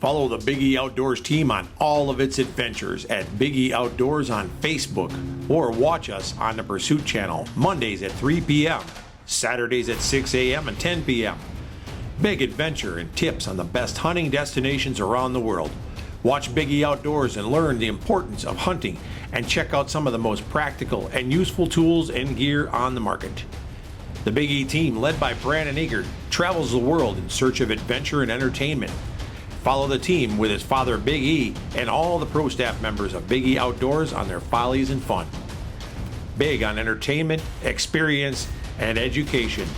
Follow the Big E Outdoors team on all of its adventures at Big E Outdoors on Facebook, or watch us on the Pursuit channel Mondays at 3 p.m., Saturdays at 6 a.m. and 10 p.m. Big adventure and tips on the best hunting destinations around the world. Watch Big E Outdoors and learn the importance of hunting, and check out some of the most practical and useful tools and gear on the market. The Big E team, led by Brandon Eagert, travels the world in search of adventure and entertainment. Follow the team with his father Big E and all the pro staff members of Big E Outdoors on their follies and fun. Big on entertainment, experience, and education.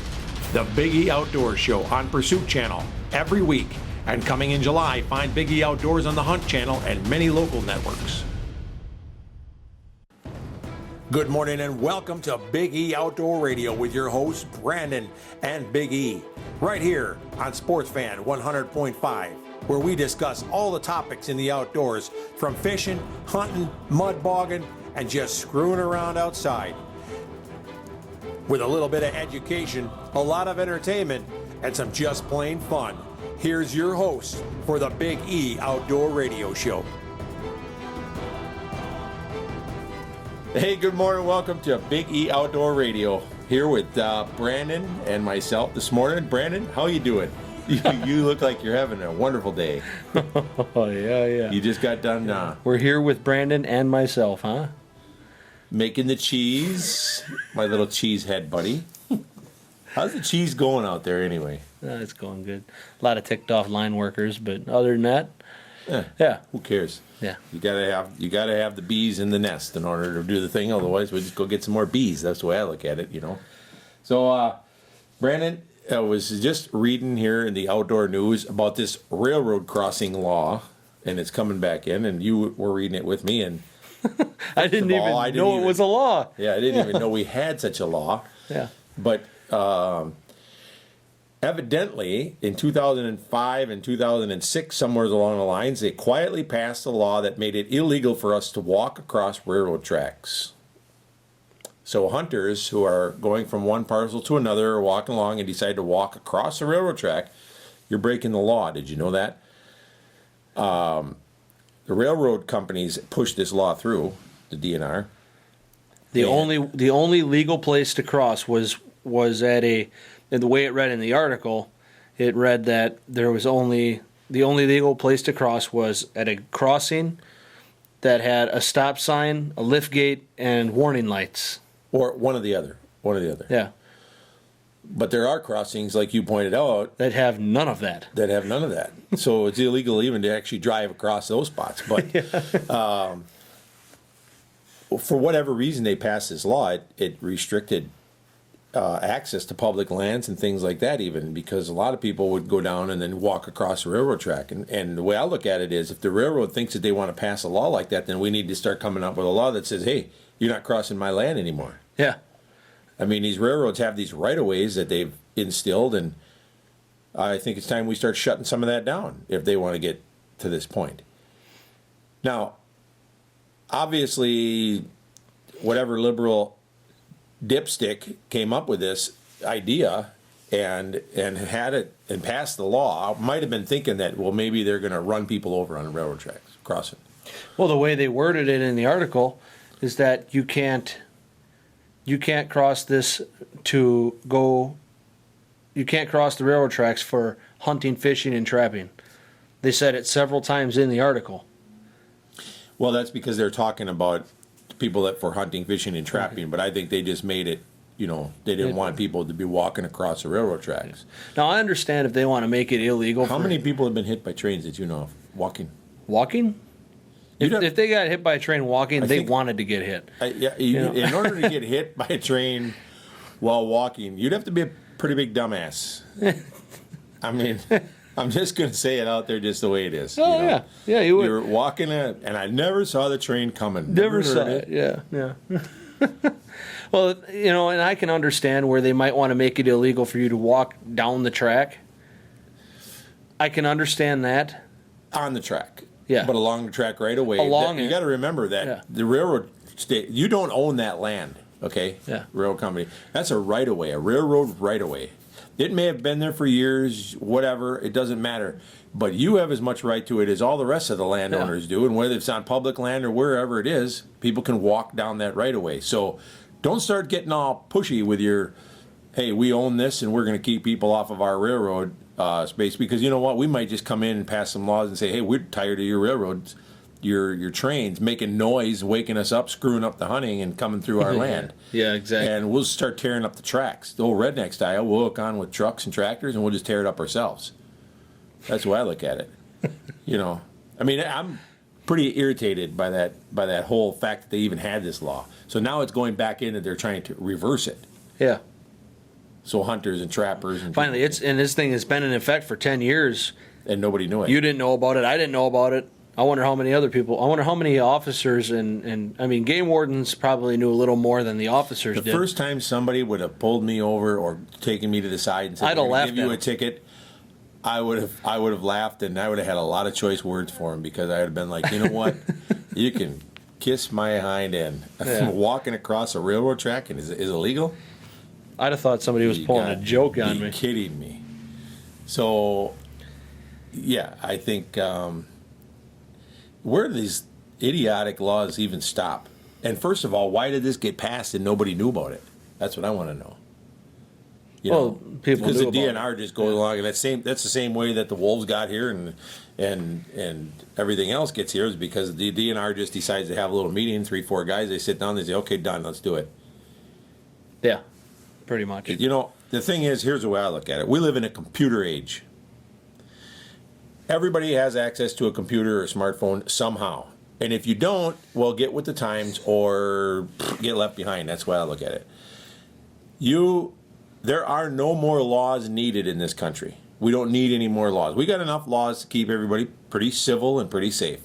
The Big E Outdoors Show on Pursuit Channel every week. And coming in July, find Big E Outdoors on the Hunt Channel and many local networks. Good morning and welcome to Big E Outdoor Radio with your hosts Brandon and Big E. Right here on Sports Fan 100.5. where we discuss all the topics in the outdoors, from fishing, hunting, mud bogging, and just screwing around outside. With a little bit of education, a lot of entertainment, and some just plain fun. Here's your host for the Big E Outdoor Radio Show. Hey, good morning. Welcome to Big E Outdoor Radio. Here with Brandon and myself this morning. Brandon, how you doing? You look like you're having a wonderful day. Oh, yeah. You just got done. We're here with Brandon and myself, huh? Making the cheese. My little cheese head buddy. How's the cheese going out there anyway? It's going good. A lot of ticked off line workers, but other than that, yeah. Who cares? Yeah. You gotta have the bees in the nest in order to do the thing. Otherwise, we just go get some more bees. That's the way I look at it, you know. So, Brandon, I was just reading here in the outdoor news about this railroad crossing law, and it's coming back in, and you were reading it with me, and I didn't even know it was a law. Yeah, I didn't even know we had such a law. Yeah. But evidently, in 2005 and 2006, somewhere along the lines, they quietly passed a law that made it illegal for us to walk across railroad tracks. So hunters who are going from one parcel to another or walking along and decide to walk across a railroad track, you're breaking the law. Did you know that? The railroad companies pushed this law through, the DNR. The only legal place to cross was at in the way it read in the article, it read that the only legal place to cross was at a crossing that had a stop sign, a lift gate, and warning lights. Or one or the other. Yeah. But there are crossings, like you pointed out, that have none of that. So it's illegal even to actually drive across those spots. But for whatever reason they passed this law, it restricted access to public lands and things like that, even because a lot of people would go down and then walk across the railroad track. And the way I look at it is, if the railroad thinks that they want to pass a law like that, then we need to start coming up with a law that says, hey, you're not crossing my land anymore. Yeah. I mean, these railroads have these right-of-ways that they've instilled, and I think it's time we start shutting some of that down if they want to get to this point. Now, obviously, whatever liberal dipstick came up with this idea and had it and passed the law might have been thinking that, well, maybe they're going to run people over on the railroad tracks, crossing. Well, the way they worded it in the article is that you can't cross this you can't cross the railroad tracks for hunting, fishing, and trapping. They said it several times in the article. Well, that's because they're talking about people that for hunting, fishing, and trapping, but I think they just made it, they didn't want people to be walking across the railroad tracks. Now, I understand if they want to make it illegal. How many people have been hit by trains that you know of walking? Walking? If they got hit by a train walking, they wanted to get hit. In order to get hit by a train while walking, you'd have to be a pretty big dumbass. I mean, I'm just going to say it out there just the way it is. Oh, yeah. Yeah, you would. You're walking and I never saw the train coming. Never saw it. Yeah. Well, and I can understand where they might want to make it illegal for you to walk down the track. I can understand that. On the track. Yeah. But along the track right away. You got to remember that the railroad you don't own that land, okay? Yeah. Railroad company. That's a right-of-way, a railroad right-of-way. It may have been there for years, whatever, it doesn't matter. But you have as much right to it as all the rest of the landowners do, and whether it's on public land or wherever it is, people can walk down that right of way. So don't start getting all pushy with your, hey, we own this and we're going to keep people off of our railroad space, because you know what? We might just come in and pass some laws and say, hey, we're tired of your railroads, your trains making noise, waking us up, screwing up the hunting and coming through our land. Yeah, exactly. And we'll start tearing up the tracks. The old redneck style, we'll hook on with trucks and tractors and we'll just tear it up ourselves. That's the way I look at it. I mean, I'm pretty irritated by that whole fact that they even had this law. So now it's going back in and they're trying to reverse it. Yeah. So hunters and trappers and finally, this thing has been in effect for 10 years. And nobody knew it. You didn't know about it. I didn't know about it. I wonder how many other people. I wonder how many officers and I mean, game wardens probably knew a little more than the officers did. The first time somebody would have pulled me over or taken me to the side and said, I'd have laughed give you at a ticket, I would have laughed, and I would have had a lot of choice words for him, because I would have been like, you know what, you can kiss my hind end. Yeah. Walking across a railroad track is illegal. I'd have thought somebody was pulling a joke on me. Kidding me. So, yeah, I think where do these idiotic laws even stop? And first of all, why did this get passed and nobody knew about it? That's what I want to know. People because knew the about DNR just goes along, and that's the same way that the wolves got here and everything else gets here, is because the DNR just decides to have a little meeting, 3-4 guys, they sit down, they say, okay, done, let's do it. Yeah, pretty much. The thing is, here's the way I look at it. We live in a computer age. Everybody has access to a computer or a smartphone somehow. And if you don't, well, get with the times or get left behind. That's the way I look at it. There are no more laws needed in this country. We don't need any more laws. We got enough laws to keep everybody pretty civil and pretty safe.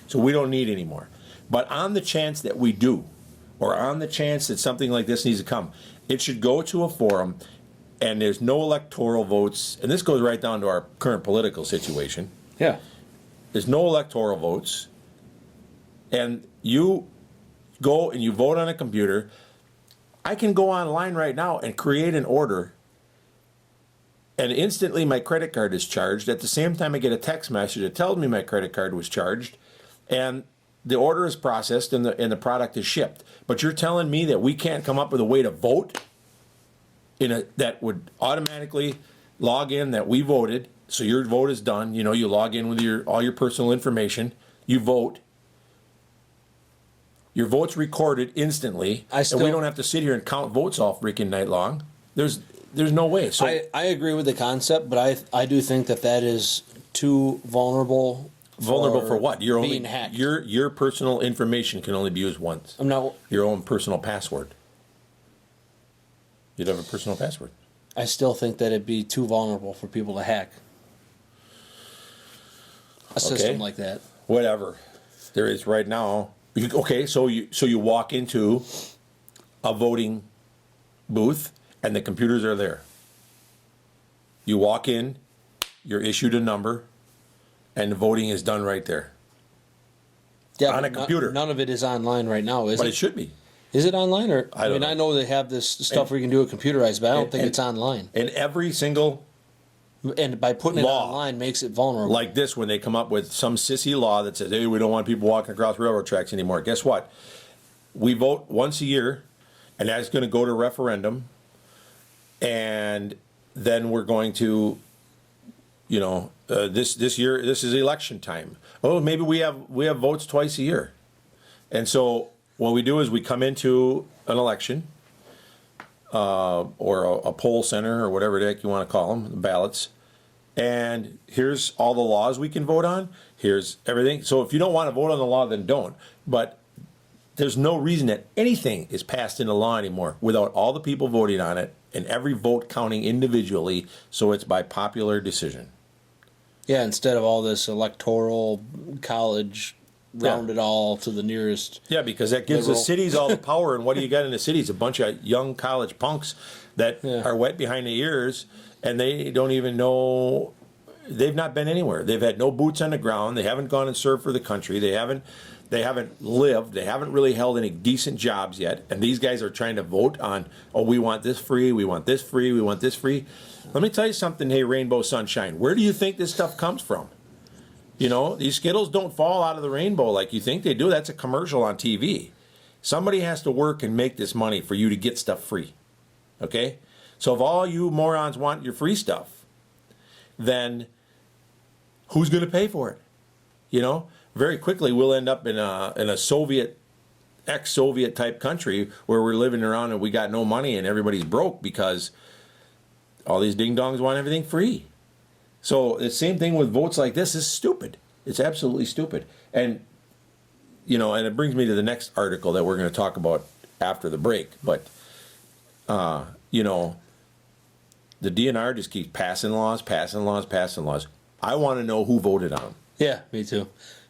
So we don't need any more. But on the chance that we do, or on the chance that something like this needs to come, it should go to a forum, and there's no electoral votes. And this goes right down to our current political situation. Yeah. There's no electoral votes. And you go and you vote on a computer. I can go online right now and create an order, and instantly my credit card is charged. At the same time, I get a text message that tells me my credit card was charged, and the order is processed and the product is shipped. But you're telling me that we can't come up with a way to vote that would automatically log in that we voted, so your vote is done. You log in with all your personal information, you vote. Your vote's recorded instantly, and we don't have to sit here and count votes all freaking night long. There's no way. So I agree with the concept, but I do think that is too vulnerable. Vulnerable for what? Being hacked. Your personal information can only be used once. I'm not. Your own personal password. You'd have a personal password. I still think that it'd be too vulnerable for people to hack a system like that. Whatever there is right now. Okay, so you walk into a voting booth and the computers are there. You walk in, you're issued a number, and the voting is done right there. Yeah, on a computer. None of it is online right now, is it? But it should be. Is it online? Or I don't know. I know they have this stuff where you can do it computerized, but I don't think it's online. And every single And by putting it online makes it vulnerable. like this, when they come up with some sissy law that says, hey, we don't want people walking across railroad tracks anymore. Guess what? We vote once a year, and that's going to go to referendum. And then we're going to, this year, this is election time. Oh, maybe we have votes twice a year. And so what we do is we come into an election, or a poll center, or whatever the heck you want to call them, the ballots. And here's all the laws we can vote on. Here's everything. So if you don't want to vote on the law, then don't. But there's no reason that anything is passed into law anymore without all the people voting on it and every vote counting individually, so it's by popular decision. Yeah, instead of all this electoral college round it all to the nearest. Yeah, because that gives the cities all the power. And what do you got in the cities? A bunch of young college punks that are wet behind the ears, and they don't even know. They've not been anywhere. They've had no boots on the ground. They haven't gone and served for the country. They haven't lived. They haven't really held any decent jobs yet. And these guys are trying to vote on, we want this free, we want this free, we want this free. Let me tell you something, hey, Rainbow Sunshine. Where do you think this stuff comes from? You know, these Skittles don't fall out of the rainbow like you think they do. That's a commercial on TV. Somebody has to work and make this money for you to get stuff free. Okay? So if all you morons want your free stuff, then who's going to pay for it? You know, very quickly we'll end up in a Soviet, ex-Soviet type country where we're living around and we got no money and everybody's broke because all these ding-dongs want everything free. So the same thing with votes like this is stupid. It's absolutely stupid. And, you know, and it brings me to the next article that we're going to talk about after the break. But, you know, the DNR just keeps passing laws. I want to know who voted on them. Yeah, me too.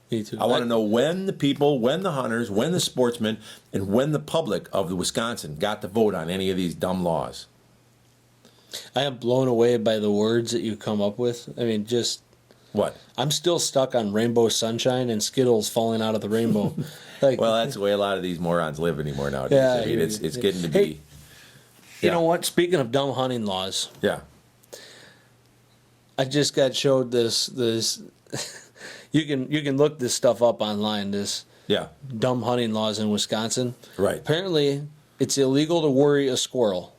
I want to know when the people, when the hunters, when the sportsmen, and when the public of the Wisconsin got to vote on any of these dumb laws. I am blown away by the words that you come up with. I mean, just... What? I'm still stuck on rainbow sunshine and Skittles falling out of the rainbow. Well, that's the way a lot of these morons live anymore nowadays. Yeah, I mean, it's getting to be... Hey, you know what? Speaking of dumb hunting laws... Yeah. I just got showed this you can look this stuff up online, this dumb hunting laws in Wisconsin. Right. Apparently, it's illegal to worry a squirrel.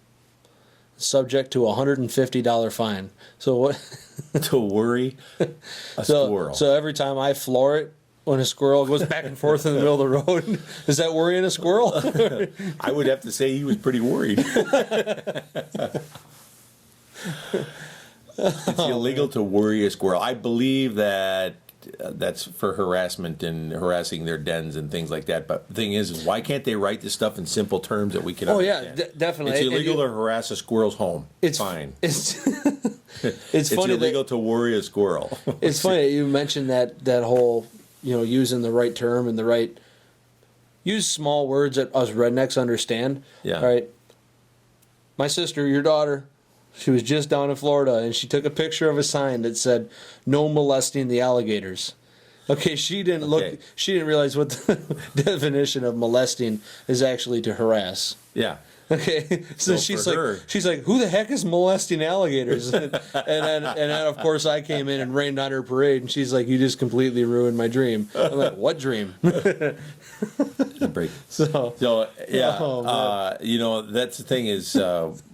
Subject to a $150 fine. So what? To worry a squirrel. So every time I floor it, when a squirrel goes back and forth in the middle of the road, is that worrying a squirrel? I would have to say he was pretty worried. It's illegal to worry a squirrel. I believe that that's for harassment and harassing their dens and things like that. But the thing is why can't they write this stuff in simple terms that we can understand? Yeah, definitely. It's illegal to harass a squirrel's home. It's fine. It's it's funny illegal to worry a squirrel. It's funny that you mentioned that whole, you know, using the right term and the right... Use small words that us rednecks understand. Yeah. All right. My sister, your daughter... She was just down in Florida, and she took a picture of a sign that said, "No molesting the alligators." Okay, she didn't look. She didn't realize what the definition of molesting is actually to harass. Yeah. Okay, so she's like, "Who the heck is molesting alligators?" and then of course I came in and rained on her parade, and she's like, "You just completely ruined my dream." I'm like, "What dream?" Break. So yeah, you know, that's the thing is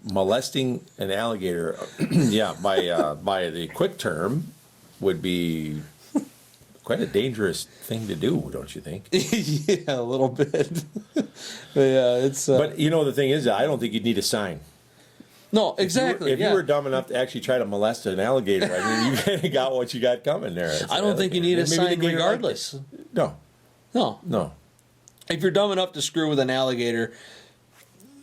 molesting an alligator. By the quick term, would be quite a dangerous thing to do, don't you think? Yeah, a little bit. It's. But you know, the thing is, I don't think you'd need a sign. No, exactly. If you were dumb enough to actually try to molest an alligator, I mean, you kind of got what you got coming there. I don't think you need a sign regardless. No. If you're dumb enough to screw with an alligator,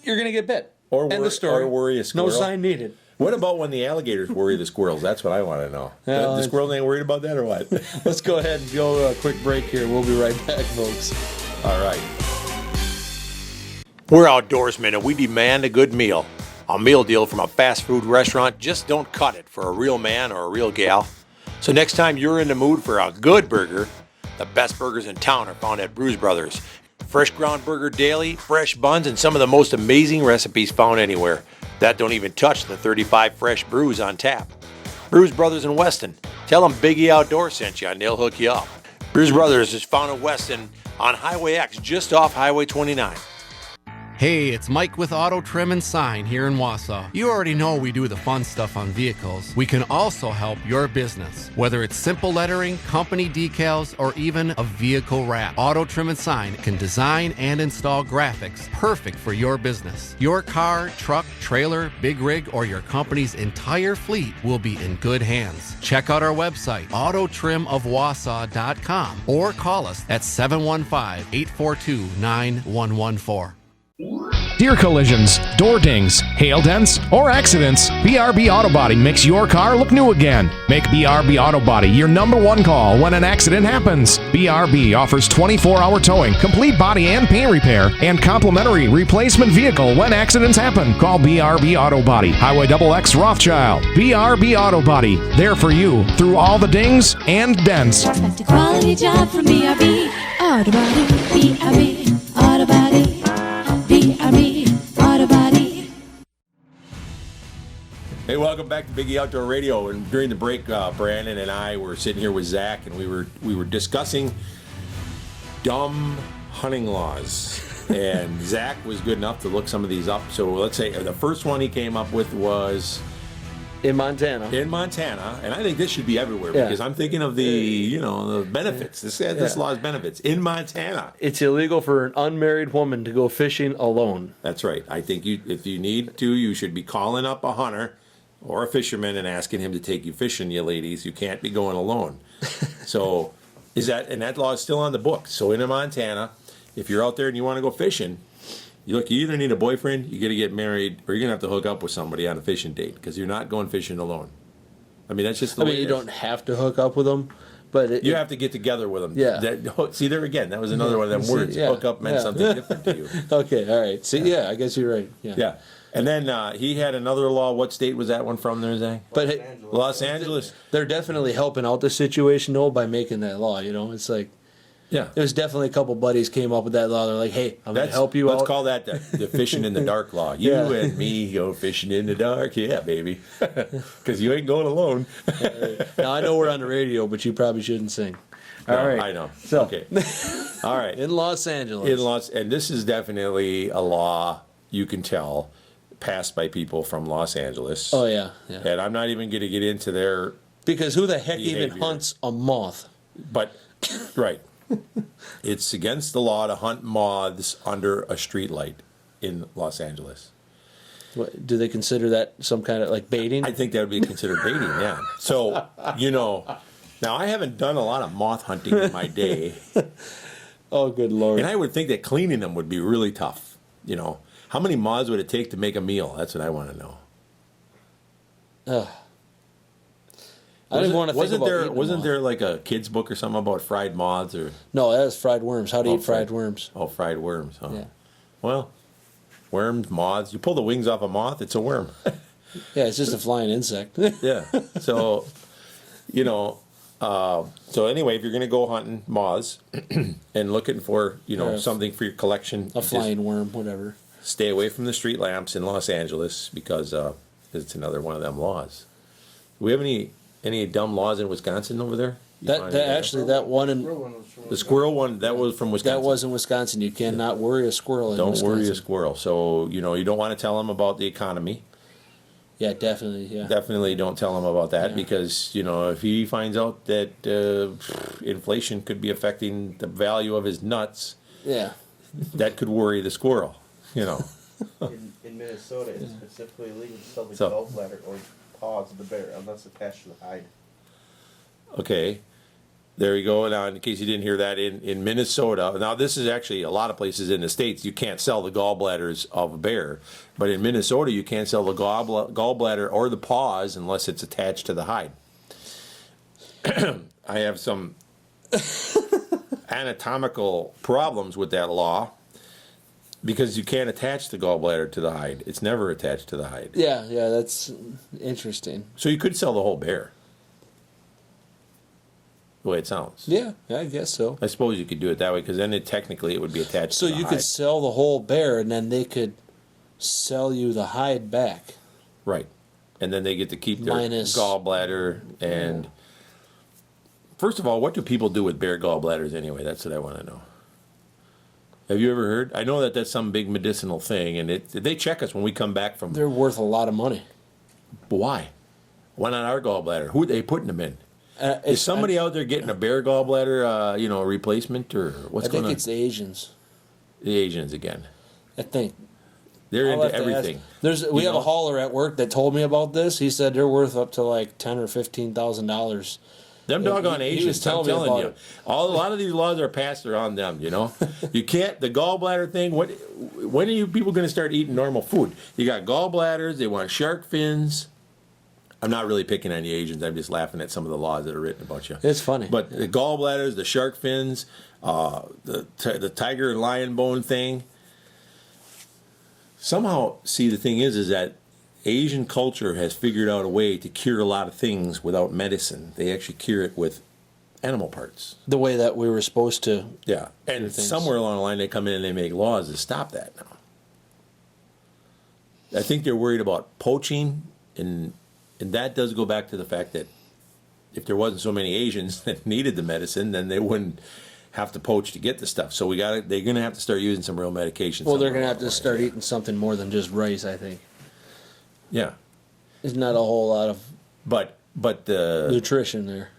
you're going to get bit. Or worry a squirrel. No sign needed. What about when the alligators worry the squirrels? That's what I want to know. The squirrels ain't worried about that or what? Let's go ahead and go a quick break here. We'll be right back, folks. All right. We're outdoorsmen and we demand a good meal. A meal deal from a fast food restaurant just don't cut it for a real man or a real gal. So next time you're in the mood for a good burger, the best burgers in town are found at Bruise Brothers. Fresh ground burger daily, fresh buns, and some of the most amazing recipes found anywhere. That don't even touch the 35 fresh brews on tap. Bruise Brothers in Weston. Tell them Biggie Outdoor sent you and they'll hook you up. Bruise Brothers is found in Weston on Highway X, just off Highway 29. Hey, it's Mike with Auto Trim and Sign here in Wausau. You already know we do the fun stuff on vehicles. We can also help your business, whether it's simple lettering, company decals, or even a vehicle wrap. Auto Trim and Sign can design and install graphics perfect for your business. Your car, truck, trailer, big rig, or your company's entire fleet will be in good hands. Check out our website, autotrimofwausau.com, or call us at 715-842-9114. Deer collisions, door dings, hail dents, or accidents, BRB Auto Body makes your car look new again. Make BRB Auto Body your #1 call when an accident happens. BRB offers 24-hour towing, complete body and paint repair, and complimentary replacement vehicle when accidents happen. Call BRB Auto Body, Highway XX Rothschild. BRB Auto Body, there for you through all the dings and dents. Expect a quality job from BRB Auto Body. BRB Auto Body. BRB Auto Body. Hey, welcome welcome back to Biggie Outdoor Radio. And during the break, Brandon and I were sitting here with Zach, and we were discussing dumb hunting laws. And Zach was good enough to look some of these up. So let's say the first one he came up with was In Montana. and I think this should be everywhere because I'm thinking of the the benefits. This law has benefits in Montana. It's illegal for an unmarried woman to go fishing alone. That's right. I think if you need to, you should be calling up a hunter or a fisherman and asking him to take you fishing, you ladies. You can't be going alone. So that law is still on the books. So in Montana, if you're out there and you want to go fishing, you either need a boyfriend, you got to get married, or you're going to have to hook up with somebody on a fishing date because you're not going fishing alone. I mean, that's just the way it you is. don't have to hook up with them, but You have to get together with them. Yeah. See, there again, that was another one of them words. Yeah. Hook up meant something different to you. Okay, all right. See, yeah, I guess you're right. Yeah. Yeah. And then he had another law. What state was that one from there, Zach? But Los Angeles. they're definitely helping out the situation, though, by making that law. It's like, Yeah. there's definitely a couple buddies came up with that law. They're like, hey, I'm going to help you Let's out. call that the fishing in the dark law. You Yeah. and me go fishing in the dark. Yeah, baby. Because you ain't going alone. Now, I know we're on the radio, but you probably shouldn't sing. All No, right. I know. So, Okay. All right. in Los Angeles. And this is definitely a law you can tell passed by people from Los Angeles. Oh, yeah. And I'm not even going to get into their, Because who the heck even behavior. hunts a moth? but right. It's against the law to hunt moths under a streetlight in Los Angeles. What, do they consider that some kind of like baiting? I think that would be considered baiting, yeah. So, now I haven't done a lot of moth hunting in my day, Oh, good Lord. and I would think that cleaning them would be really tough. How many moths would it take to make a meal? That's what I want to know. I didn't want to think about eating Wasn't moth. there like a kid's book or something about fried moths or No, that was fried worms. How to Oh, eat fried fried- worms. fried worms? Huh? Yeah. Well, worms, moths. You pull the wings off a moth, it's a worm. Yeah, it's just a flying insect. Yeah. So, so anyway, if you're going to go hunting moths and looking for, Or something for your collection, A flying worm, whatever. stay away from the street lamps in Los Angeles because it's another one of them laws. Do we have any dumb laws in Wisconsin over there? You find any? That one in The squirrel one, that was from Wisconsin. that was in Wisconsin. You cannot worry a squirrel in Don't Wisconsin. worry a squirrel. So, you don't want to tell them about the economy. Yeah, definitely. Yeah. Definitely don't tell him about that Yeah. because, if he finds out that inflation could be affecting the value of his nuts, Yeah. that could worry the squirrel, In Minnesota, it's specifically illegal to sell the So- gallbladder or paws of the bear unless attached to the hide. Okay. There you go. Now, in case you didn't hear that, in Minnesota, now this is actually a lot of places in the States, you can't sell the gallbladders of a bear. But in Minnesota, you can't sell the gallbladder or the paws unless it's attached to the hide. I have some anatomical problems with that law because you can't attach the gallbladder to the hide. It's never attached to the hide. Yeah, that's interesting. So you could sell the whole bear. The way it sounds. Yeah, I guess so. I suppose you could do it that way because then technically it would be attached So to the you hide. could sell the whole bear, and then they could sell you the hide back. Right. And then they get to keep their Minus- gallbladder. And first of all, what do people do with bear gallbladders anyway? That's what I want to know. Have you ever heard? I know that that's some big medicinal thing, and they check us when we come back from. They're worth a lot of money. But why? Why not our gallbladder? Who are they putting them in? Is somebody out there getting a bear gallbladder, replacement, or what's I going think on? it's the Asians. The Asians again. I think. They're I'll into have to ask. everything. We You have know? a hauler at work that told me about this. He said they're worth up to like $10,000 or $15,000. Them doggone He was Asians, I'm telling me telling about you. it. A lot of these laws are passed around them, You can't, the gallbladder thing, when are you people going to start eating normal food? You got gallbladders, they want shark fins. I'm not really picking on the Asians, I'm just laughing at some of the laws that are written about you. It's funny. But the gallbladders, the shark fins, the tiger and lion bone thing. Somehow, see, the thing is that Asian culture has figured out a way to cure a lot of things without medicine. They actually cure it with animal parts. The way that we were supposed to. Yeah. And things. somewhere along the line, they come in and they make laws to stop that now. I think they're worried about poaching and And that does go back to the fact that if there wasn't so many Asians that needed the medicine, then they wouldn't have to poach to get the stuff. So they're going to have to start using some real medication. Well, they're going to have to start eating something more than just rice, I think. Yeah. There's not a whole lot of But the nutrition there.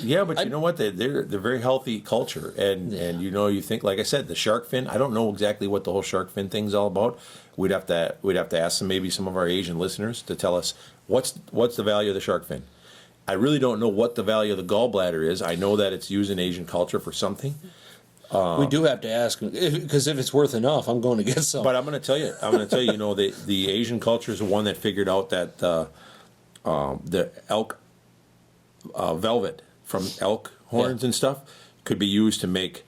Yeah, but you know what? They're very healthy culture, and you think, like I said, the shark fin. I don't know exactly what the whole shark fin thing's all about. We'd have to ask some of our Asian listeners to tell us what's the value of the shark fin. I really don't know what the value of the gallbladder is. I know that it's used in Asian culture for something. We do have to ask, because if it's worth enough, I'm going to get some. But I'm going to tell you, the Asian culture is the one that figured out that the elk velvet from elk horns and stuff could be used to make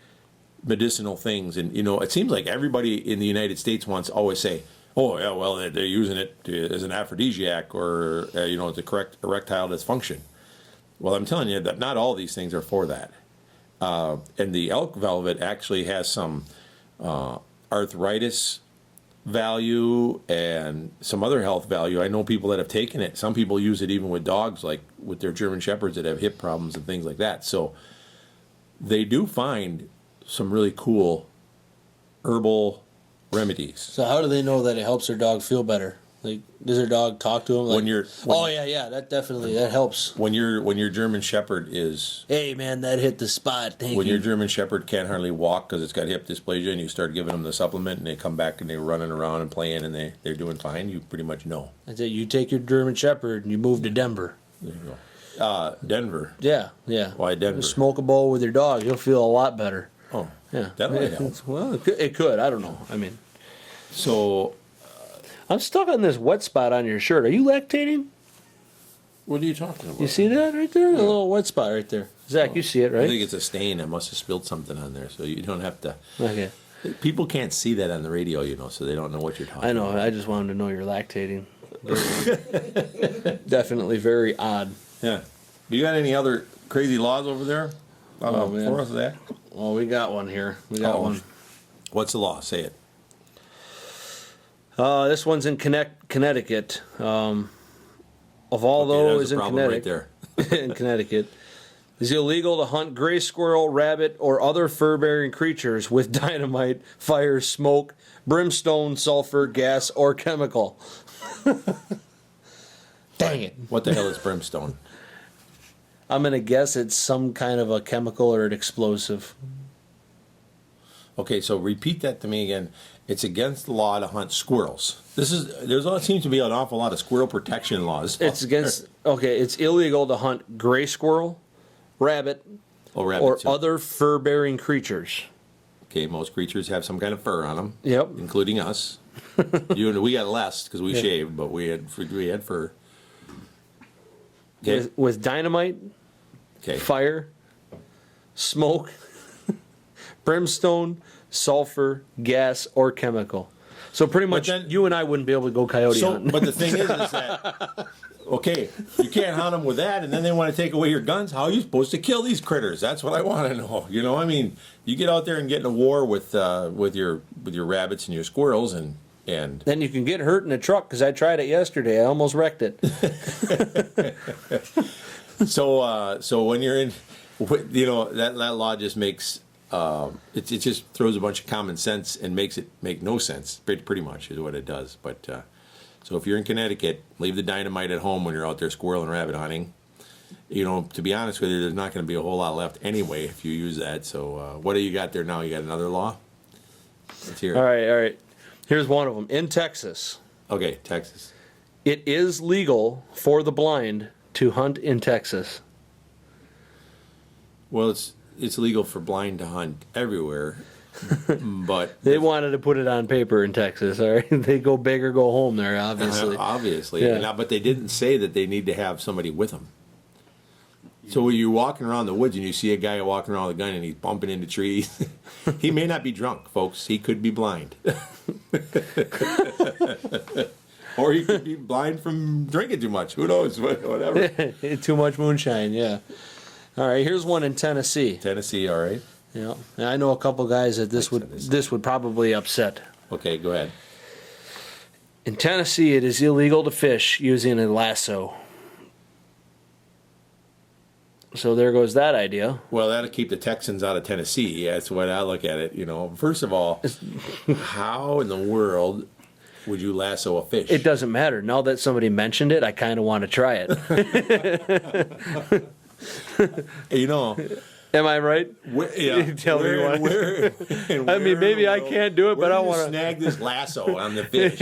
medicinal things. And it seems like everybody in the United States wants to always say, oh yeah, well they're using it as an aphrodisiac or to correct erectile dysfunction. Well, I'm telling you that not all these things are for that. And the elk velvet actually has some arthritis value and some other health value. I know people that have taken it. Some people use it even with dogs, like with their German Shepherds that have hip problems and things like that. So they do find some really cool herbal remedies. So how do they know that it helps their dog feel better? Like, does their dog talk to them? Like, that helps. When your German Shepherd is, hey man, that hit the spot. Thank you. When your German Shepherd can't hardly walk because it's got hip dysplasia, and you start giving them the supplement, and they come back and they're running around and playing, and they're doing fine, you pretty much know. That's it. You take your German Shepherd and you move to Denver. There you go. Denver. Yeah. Why Denver? Smoke a bowl with your dog, you'll feel a lot better. Oh, yeah. That might help. Well, it could. I don't know. I mean, so. I'm stuck on this wet spot on your shirt. Are you lactating? What are you talking about? You see that right there? A little wet spot right there. Zach, you see it, right? I think it's a stain. I must have spilled something on there, so you don't have to. Okay. People can't see that on the radio, so they don't know what you're talking about. I know. I just wanted to know you're lactating. Definitely very odd. Yeah. You got any other crazy laws over there for us, Zach? Well, we got one here. We got one. What's the law? Say it. This one's in Connecticut. Of all those in Connecticut, in Connecticut, it's illegal to hunt gray squirrel, rabbit, or other fur-bearing creatures with dynamite, fire, smoke, brimstone, sulfur, gas, or chemical. Dang it! What the hell is brimstone? I'm gonna guess it's some kind of a chemical or an explosive. Okay, so repeat that to me again. It's against the law to hunt squirrels. Seems to be an awful lot of squirrel protection laws. It's illegal to hunt gray squirrel, rabbit, or other fur-bearing creatures. Okay, most creatures have some kind of fur on them. Yep, including us. We got less because we shaved, but we had fur. Okay. With dynamite, fire, smoke, brimstone, sulfur, gas, or chemical. So pretty much you and I wouldn't be able to go coyote hunting. But the thing is that, okay, you can't hunt them with that, and then they want to take away your guns. How are you supposed to kill these critters? That's what I want to know. I mean, you get out there and get in a war with your rabbits and your squirrels, and then you can get hurt in a truck, because I tried it yesterday. I almost wrecked it. So when you're in, that law just makes it just throws a bunch of common sense and makes it make no sense. Pretty much is what it does. But so if you're in Connecticut, leave the dynamite at home when you're out there squirrel and rabbit hunting. To be honest with you, there's not going to be a whole lot left anyway if you use that. So what do you got there now? You got another law? Let's hear it. All right. Here's one of them. In Texas. Okay, Texas. It is legal for the blind to hunt in Texas. Well, it's legal for blind to hunt everywhere, but they wanted to put it on paper in Texas. All right, they go big or go home there. Obviously, yeah. But they didn't say that they need to have somebody with them. So when you're walking around the woods and you see a guy walking around with a gun and he's bumping into trees, he may not be drunk, folks. He could be blind. Or he could be blind from drinking too much. Who knows? Whatever. Too much moonshine, yeah. All right, here's one in Tennessee. Tennessee, all right. Yeah, I know a couple guys that this would probably upset. Okay, go ahead. In Tennessee, it is illegal to fish using a lasso. So there goes that idea. Well, that'll keep the Texans out of Tennessee. That's the way I look at it. First of all, how in the world would you lasso a fish? It doesn't matter. Now that somebody mentioned it, I kind of want to try it. Am I right? Tell me why. Maybe I can't do it, but I want to snag this lasso on the fish.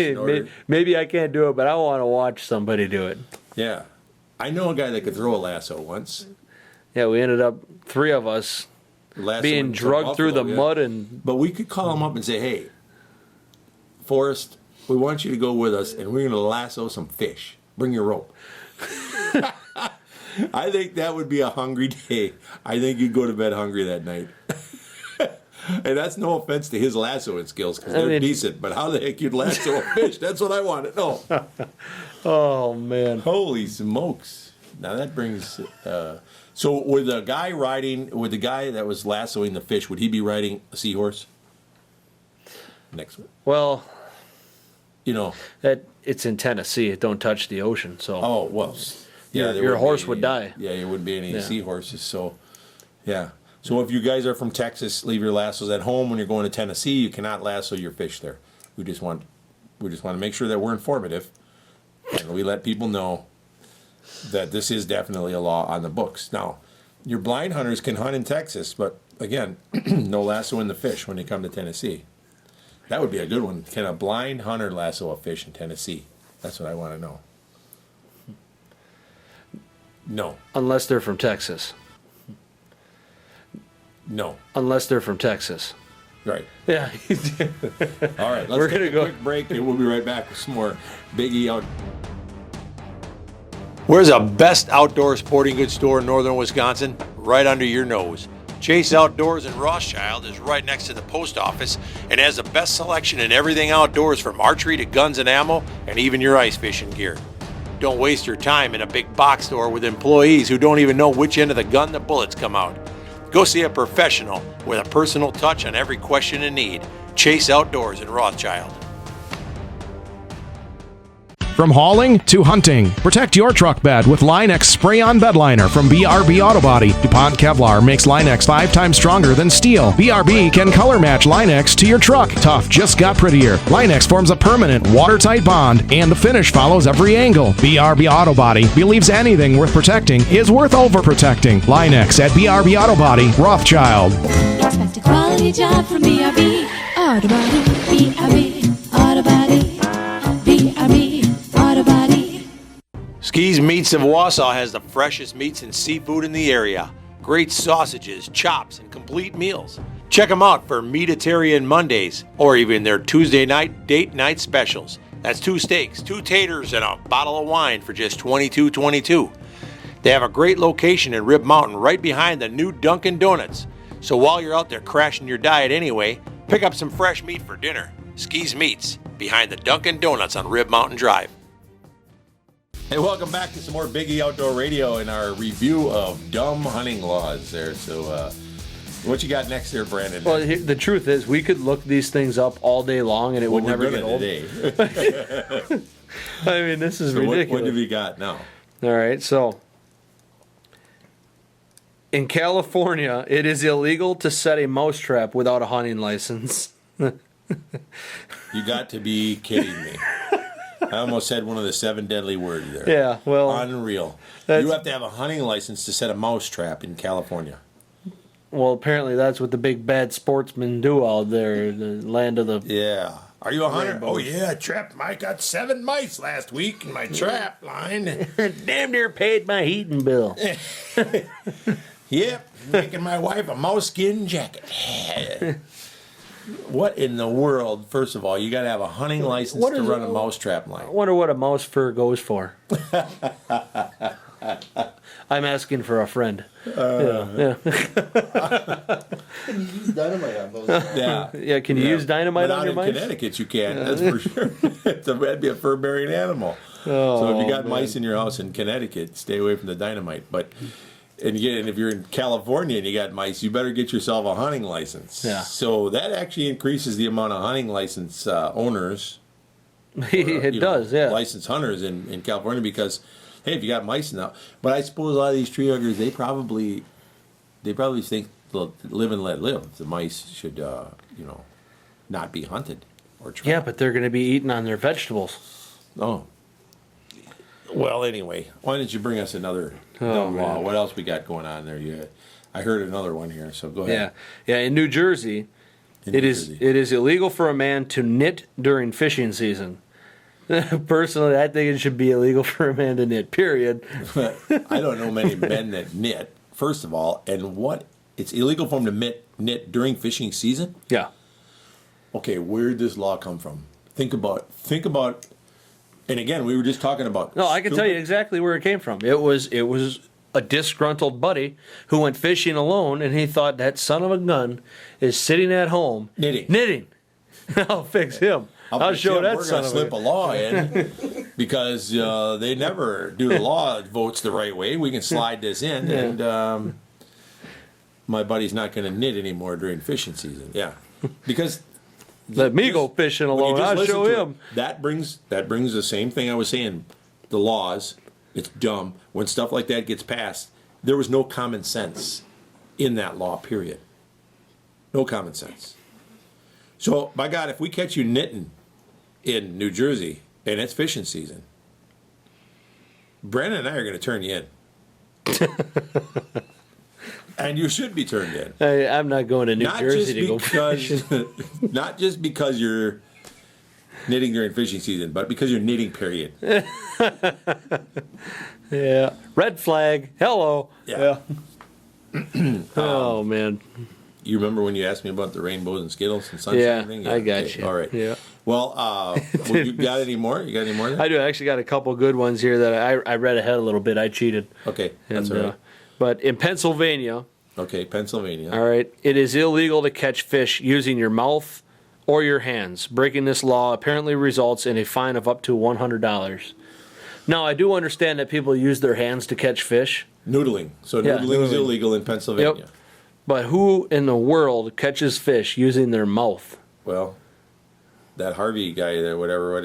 Maybe I can't do it, but I want to watch somebody do it. Yeah, I know a guy that could throw a lasso once. Yeah, we ended up 3 of us being drugged through the mud But we could call him up and say, "Hey, Forrest, we want you to go with us, and we're going to lasso some fish. Bring your rope." I think that would be a hungry day. I think you'd go to bed hungry that night. And that's no offense to his lassoing skills, because they're decent. But how the heck you'd lasso a fish? That's what I want to know. Oh, man. Holy smokes. Now that brings... so with the guy that was lassoing the fish, would he be riding a seahorse? Next one. Well... that it's in Tennessee. It don't touch the ocean, so... Oh, well... Yeah, your horse would die. Yeah, there wouldn't be any seahorses. So, yeah. So if you guys are from Texas, leave your lassos at home. When you're going to Tennessee, you cannot lasso your fish there. We just want to make sure that we're informative, and we let people know that this is definitely a law on the books. Now, your blind hunters can hunt in Texas, but again, no lasso in the fish when they come to Tennessee. That would be a good one. Can a blind hunter lasso a fish in Tennessee? That's what I want to know. No. Unless they're from Texas. No. Unless they're from Texas. Right. Yeah. All right, let's take a quick break, and we'll be right back with some more Big E Out. Where's the best outdoor sporting goods store in northern Wisconsin? Right under your nose. Chase Outdoors in Rothschild is right next to the post office and has the best selection in everything outdoors, from archery to guns and ammo, and even your ice fishing gear. Don't waste your time in a big box store with employees who don't even know which end of the gun the bullets come out. Go see a professional with a personal touch on every question and need. Chase Outdoors in Rothschild. From hauling to hunting, protect your truck bed with Line-X Spray-On Bed Liner from BRB Auto Body. DuPont Kevlar makes Line-X 5 times stronger than steel. BRB can color match Line-X to your truck. Tough just got prettier. Line-X forms a permanent, watertight bond, and the finish follows every angle. BRB Auto Body believes anything worth protecting is worth overprotecting. Line-X at BRB Auto Body, Rothschild. Expect a quality job from BRB Auto Body. BRB Auto Body. BRB Auto Body. Ski's Meats of Wausau has the freshest meats and seafood in the area. Great sausages, chops, and complete meals. Check them out for Meatitarian Mondays, or even their Tuesday night date night specials. That's 2 steaks, 2 taters, and a bottle of wine for just $22.22. They have a great location in Rib Mountain right behind the new Dunkin' Donuts. So while you're out there crashing your diet anyway, pick up some fresh meat for dinner. Ski's Meats, behind the Dunkin' Donuts on Rib Mountain Drive. Hey, welcome back to some more Big E Outdoor Radio and our review of dumb hunting laws there. So, what you got next there, Brandon? Well, the truth is, we could look these things up all day long, and it would never get old. I mean, this is ridiculous. What have you got now? All right, so in California, it is illegal to set a mousetrap without a hunting license. You got to be kidding me. I almost said one of the 7 deadly words there. Yeah, well... Unreal. You have to have a hunting license to set a mouse trap in California. Well, apparently that's what the big bad sportsmen do out there, the land of the... Yeah. Are you a hunter? Oh, yeah, I got 7 mice last week in my trap line. Damn near paid my heating bill. Yep, making my wife a mouse skin jacket. What in the world? First of all, you got to have a hunting license to run a mouse trap line. I wonder what a mouse fur goes for. I'm asking for a friend. Can you use dynamite on those? Yeah, can you use dynamite on your mice? In Connecticut, you can. That's for sure. That'd be a fur-bearing animal. So if you got mice in your house in Connecticut, stay away from the dynamite. But and if you're in California and you got mice, you better get yourself a hunting license. Yeah. So that actually increases the amount of hunting license owners It does, yeah. licensed hunters in California because, hey, if you got mice now, but I suppose a lot of these tree huggers they probably think live and let live. The mice should not be hunted or trapped. Yeah, but they're going to be eating on their vegetables. Oh. Well, anyway, why don't you bring us another law? Man. What else we got going on there? I heard another one here, so go ahead. Yeah. In New Jersey, it is illegal for a man to knit during fishing season. Personally, I think it should be illegal for a man to knit. Period. I don't know many men that knit. First of all, and it's illegal for them to knit during fishing season. Yeah. Okay, where did this law come from? Think about. And again, we were just talking about. No, I can tell you exactly where it came from. It was a disgruntled buddy who went fishing alone, and he thought that son of a gun is sitting at home knitting. I'll fix him. I'll show that son of a gun. We're going to slip a law in because they never do the law votes the right way. We can slide this in, and my buddy's not going to knit anymore during fishing season. Yeah, because. Let me go fishing alone. I'll show him. That brings the same thing I was saying. The laws, it's dumb. When stuff like that gets passed, there was no common sense in that law, period. No common sense. So, by God, if we catch you knitting in New Jersey and it's fishing season, Brandon and I are going to turn you in. And you should be turned in. I'm not going to New Jersey to go fishing. Not just because you're knitting during fishing season, but because you're knitting, period. Yeah. Red flag. Hello. Yeah. Oh, man. You remember when you asked me about the rainbows and Skittles and sunshine thing? Yeah, I got you. All right. Yeah. Well, you got any more? You got any more there? I do. I actually got a couple good ones here that I read ahead a little bit. I cheated. Okay, that's all right. But in Pennsylvania, Pennsylvania. All right, it is illegal to catch fish using your mouth or your hands. Breaking this law apparently results in a fine of up to $100. Now, I do understand that people use their hands to catch fish. Noodling. So noodling is illegal in Pennsylvania. Yep. But who in the world catches fish using their mouth? Well, that Harvey guy there, whatever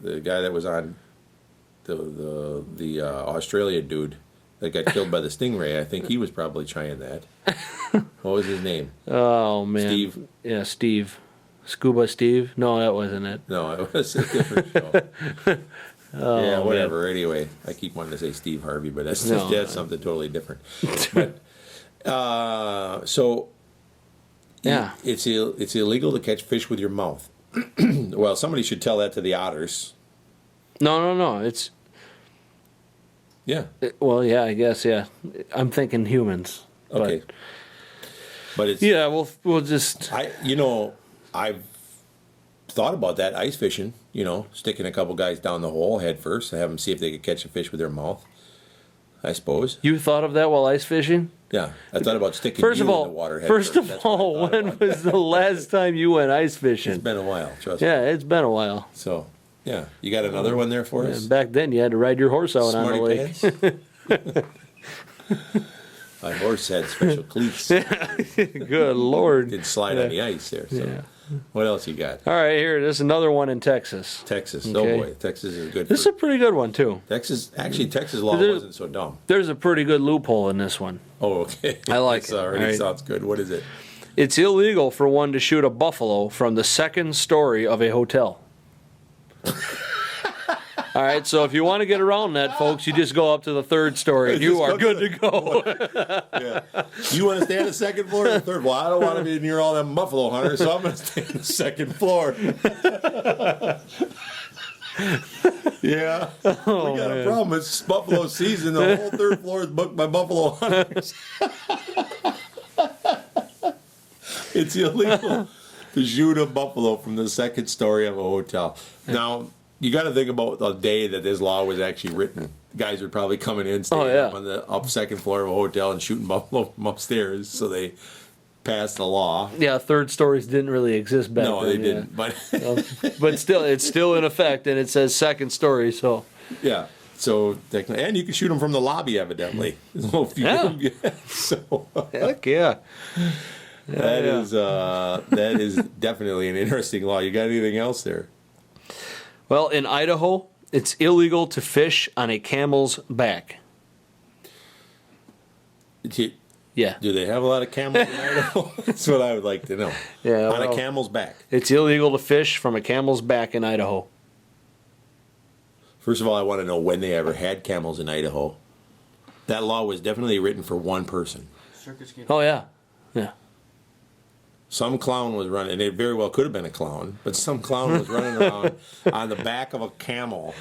the guy that was on the Australian dude that got killed by the stingray, I think he was probably trying that. What was his name? Oh, man. Steve? Yeah, Steve. Scuba Steve? No, that wasn't it. No, it was a different show. Yeah, whatever. Man. Anyway, I keep wanting to say Steve Harvey, but that's something totally different. But, it's illegal to catch fish with your mouth. Well, somebody should tell that to the otters. No. It's... Yeah. Well, yeah, I guess, yeah. I'm thinking humans. Okay. But it's... Yeah, we'll just... I've thought about that, ice fishing, sticking a couple guys down the hole head first and have them see if they could catch a fish with their mouth, I suppose. You thought of that while ice fishing? Yeah, I thought about sticking in the water head first. First of all, when was the last time you went ice fishing? It's been a while, trust me. Yeah, it's been a while. So... Yeah, you got another one there for us? Back then, you had to ride your horse out on the lake. My horse had special cleats. Good Lord. Did slide on the ice there. So. Yeah. What else you got? All right, here. There's another one in Texas. Texas. Okay. Oh, boy. Texas is good. This is a pretty good one, too. Texas law wasn't so dumb. There's a pretty good loophole in this one. Oh, okay. I like it. Already sounds good. What is it? It's illegal for one to shoot a buffalo from the second story of a hotel. All right, so if you want to get around that, folks, you just go up to the third story, and you are good to go. Yeah. You want to stay on the second floor or the third? Well, I don't want to be near all them buffalo hunters, so I'm going to stay on the second floor. Yeah. We got a problem. It's buffalo season. The whole third floor is booked by buffalo hunters. It's illegal to shoot a buffalo from the second story of a hotel. Now, you got to think about the day that this law was actually written. Guys were probably coming in, staying up on the second floor of a hotel and shooting buffalo from upstairs, so they passed the law. Yeah, third stories didn't really exist back then. No, they didn't. But still, it's still in effect, and it says second story, so... Yeah. So, and you can shoot them from the lobby, evidently. So, heck yeah. That is definitely an interesting law. You got anything else there? Well, in Idaho, it's illegal to fish on a camel's back. Yeah. Do they have a lot of camels in Idaho? That's what I would like to know. Yeah, On a well, camel's back. It's illegal to fish from a camel's back in Idaho. First of all, I want to know when they ever had camels in Idaho. That law was definitely written for one person. Oh, yeah. Yeah. Some clown was running, and it very well could have been a clown, but some clown was running around on the back of a camel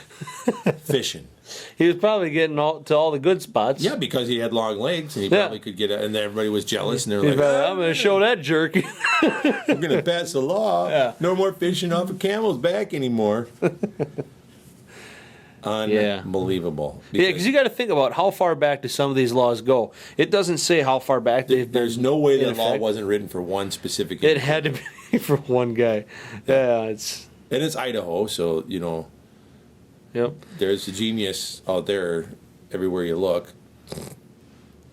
fishing. He was probably getting to all the good spots. Yeah, because he had long legs, and he Yeah. probably could get it, and everybody was jealous, and they're He's like, probably, I'm going to show that jerk. we're going to pass a law. Yeah. No more fishing off a camel's back anymore. Unbelievable. Yeah, because you got to think about how far back do some of these laws go. It doesn't say how far back they've been. There's no way in that law effect. wasn't written for one specific. It had to be for one guy. Yeah, it's. And it's Idaho, so, Yep. there's a genius out there everywhere you look.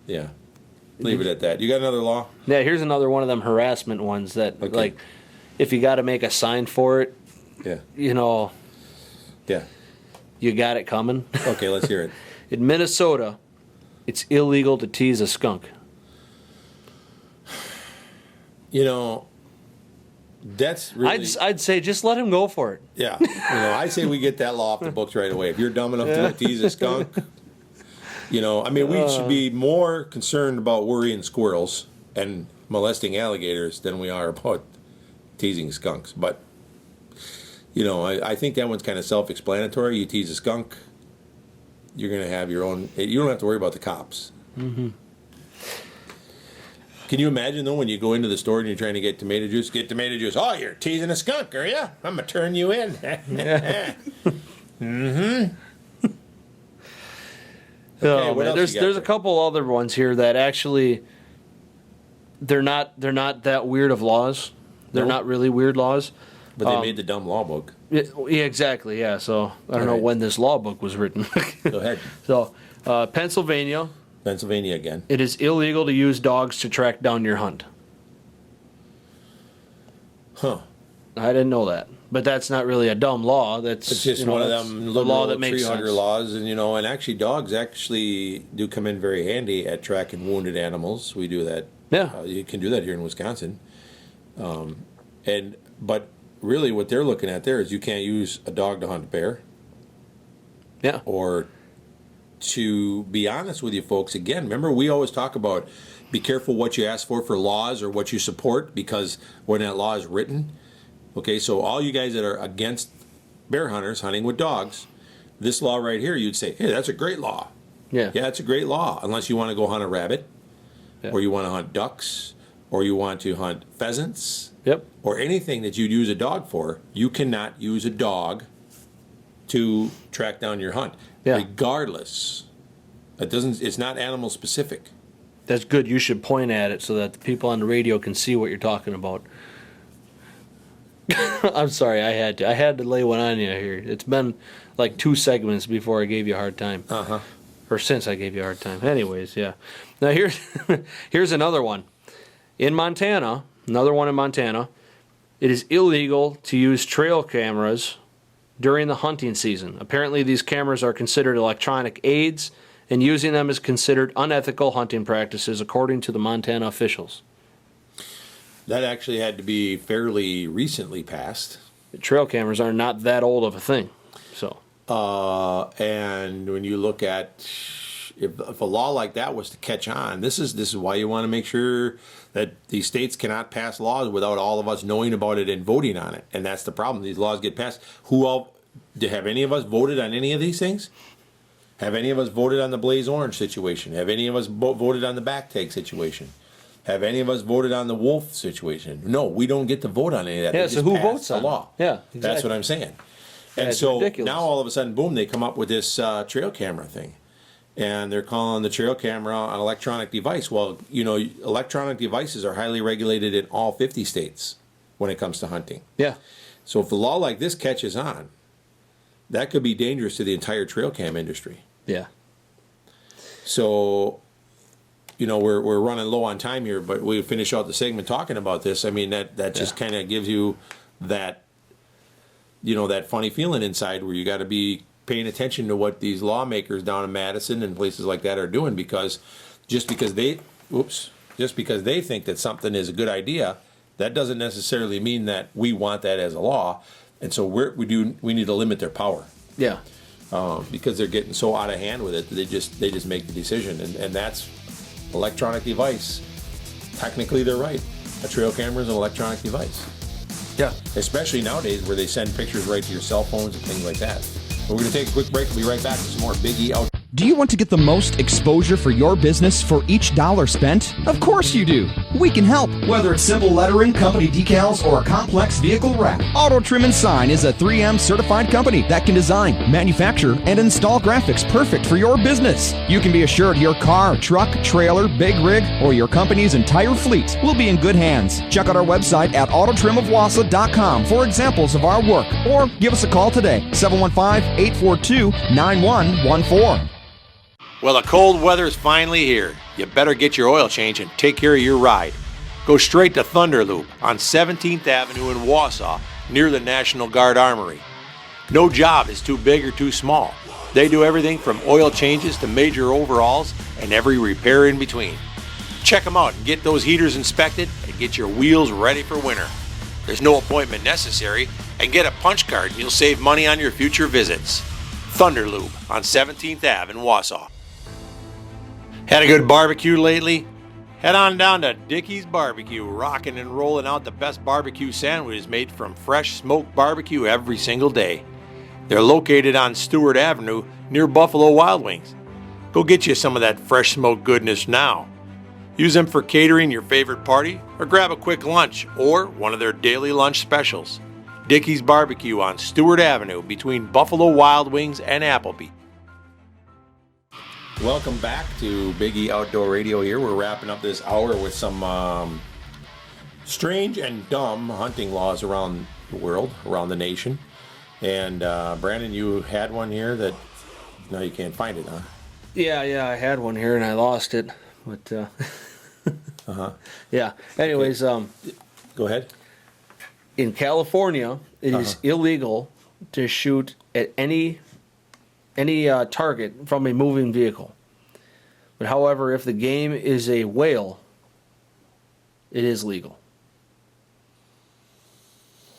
Yeah. Leave it at that. You got another law? Yeah, here's another one of them harassment ones that, Okay. like, if you got to make a sign for it, Yeah. Yeah. you got it coming. Okay, let's hear it. In Minnesota, it's illegal to tease a skunk. That's really. I'd say just let him go for it. Yeah. I say we get that law off the books right away. If you're dumb enough to tease a skunk, we should be more concerned about worrying squirrels and molesting alligators than we are about teasing skunks. But, I think that one's kind of self-explanatory. You tease a skunk, you're going to have your own. You don't have to worry about the cops. Mm-hmm. Can you imagine, though, when you go into the store and you're trying to get tomato juice? Get tomato juice. Oh, you're teasing a skunk, are you? I'm going to turn you in. Mm-hmm. Oh, what man, else you got there's a there? couple other ones here that actually they're not that weird of laws. They're No? not really weird laws. But they made the dumb law book. Yeah, exactly. Yeah. So I don't know Alright. when this law book was written. Go ahead. So Pennsylvania, Pennsylvania again. it is illegal to use dogs to track down your hunt. Huh. I didn't know that, but that's not really a dumb law. That's It's just one of that's them a liberal law that makes tree hugger sense. laws, and actually dogs actually do come in very handy at tracking wounded animals. We do that. Yeah. You can do that here in Wisconsin. But really, what they're looking at there is you can't use a dog to hunt a bear. Yeah. Or, to be honest with you folks, again, remember we always talk about be careful what you ask for laws or what you support, because when that law is written, okay, so all you guys that are against bear hunters hunting with dogs, this law right here, you'd say, hey, that's a great law. Yeah. Yeah, it's a great law, unless you want to go hunt a rabbit, Yeah. or you want to hunt ducks, or you want to hunt pheasants, Yep. or anything that you'd use a dog for. You cannot use a dog to track down your hunt, Yeah. regardless. It's not animal specific. That's good. You should point at it so that the people on the radio can see what you're talking about. I'm sorry, I had to lay one on you here. It's been like 2 segments before I gave you a hard time. Uh-huh. Or since I gave you a hard time. Anyways, yeah. Now here's another one. In Montana, another one in Montana, it is illegal to use trail cameras during the hunting season. Apparently these cameras are considered electronic aids, and using them is considered unethical hunting practices according to the Montana officials. That actually had to be fairly recently passed. Trail cameras are not that old of a thing. So And when you look at if a law like that was to catch on, this is why you want to make sure that these states cannot pass laws without all of us knowing about it and voting on it. And that's the problem. These laws get passed. Have any of us voted on any of these things? Have any of us voted on the Blaze Orange situation? Have any of us voted on the back tag situation? Have any of us voted on the wolf situation? No, we don't get to vote on any of that. yeah, They so just who pass votes the on law? it? Yeah, exactly. That's what I'm saying. And That's so ridiculous. now all of a sudden, boom, they come up with this trail camera thing. And they're calling the trail camera an electronic device. Well, electronic devices are highly regulated in all 50 states when it comes to hunting. Yeah. So if a law like this catches on, that could be dangerous to the entire trail cam industry. Yeah. So, we're running low on time here, but we finish out the segment talking about this. I mean, that just kind of gives you that that funny feeling inside where you got to be paying attention to what these lawmakers down in Madison and places like that are doing, because just because they think that something is a good idea, that doesn't necessarily mean that we want that as a law, and so we need to limit their power. Yeah. Because they're getting so out of hand with it, they just make the decision, and that's electronic device. Technically, they're right. A trail camera is an electronic device. Yeah. Especially nowadays where they send pictures right to your cell phones and things like that. We're going to take a quick break. We'll be right back with some more Big E out. Do you want to get the most exposure for your business for each dollar spent? Of course you do. We can help. Whether it's simple lettering, company decals, or a complex vehicle wrap, Auto Trim and Sign is a 3M certified company that can design, manufacture, and install graphics perfect for your business. You can be assured your car, truck, trailer, big rig, or your company's entire fleet will be in good hands. Check out our website at autotrimofwassa.com for examples of our work, or give us a call today, 715-842-9114. Well, the cold weather is finally here. You better get your oil change and take care of your ride. Go straight to Thunder Loop on 17th Avenue in Wausau, near the National Guard Armory. No job is too big or too small. They do everything from oil changes to major overhauls and every repair in between. Check them out and get those heaters inspected and get your wheels ready for winter. There's no appointment necessary, and get a punch card and you'll save money on your future visits. Thunder Loop on 17th Ave in Wausau. Had a good barbecue lately? Head on down to Dickey's Barbecue, rocking and rolling out the best barbecue sandwiches made from fresh smoked barbecue every single day. They're located on Stewart Avenue near Buffalo Wild Wings. Go get you some of that fresh smoked goodness now. Use them for catering your favorite party, or grab a quick lunch or one of their daily lunch specials. Dickey's Barbecue on Stewart Avenue between Buffalo Wild Wings and Applebee. Welcome back to Big E Outdoor Radio here. We're wrapping up this hour with some strange and dumb hunting laws around the world, around the nation. And Brandon, you had one here that now you can't find it, huh? Yeah, I had one here and I lost it. But yeah. Anyways, Go ahead. in California, it is illegal to shoot at any target from a moving vehicle. But however, if the game is a whale, it is legal.